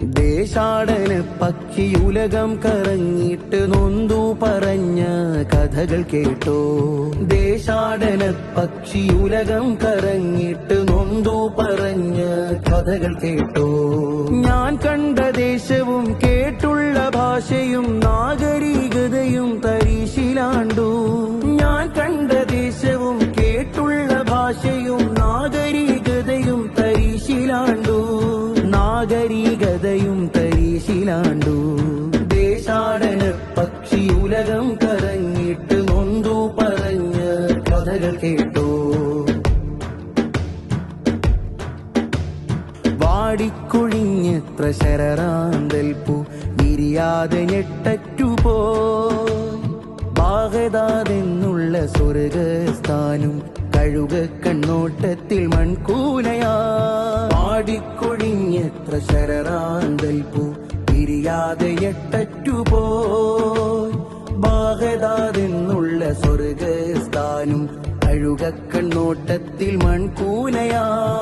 ദേശാടന പക്ഷിയുലകം കറങ്ങിയിട്ട് നൊന്തു പറഞ്ഞ കഥകൾ കേട്ടോ. ദേശാടന പക്ഷിയുലകം കറങ്ങിയിട്ട് നൊന്തു പറഞ്ഞ കഥകൾ കേട്ടോ. ഞാൻ കണ്ട ദേശവും കേട്ടുള്ള ഭാഷയും നാഗരികതയും തരീശിലാണ്ടു. ഞാൻ കണ്ട ദേശവും കേട്ടുള്ള ഭാഷയും നാഗരികതയും തരീശിലാണ്ടു. നാഗരികതയും തരീശിലാണ്ടു. ദേശാടന പക്ഷിയുലകം കറങ്ങിയിട്ട് നൊന്തു പറഞ്ഞ കഥകൾ കേട്ടോ. വാടിക്കൊഴിഞ്ഞെത്ര ശരറാന്തൽപ്പൂ വിരിയാതെ ഞെട്ടറ്റുപോയി. ബാഗദാദെന്നുള്ള സ്വർഗസ്ഥാനം കഴുക കണ്ണോട്ടത്തിൽ മൺകൂനയാ. വാടിക്കൊഴിഞ്ഞെത്ര ശരറാന്തൽപ്പൂ വിരിയാതെ ഞെട്ടറ്റുപോയി. ബാഗദാദെന്നുള്ള സ്വർഗസ്ഥാനം കഴുക കണ്ണോട്ടത്തിൽ മൺകൂനയാ.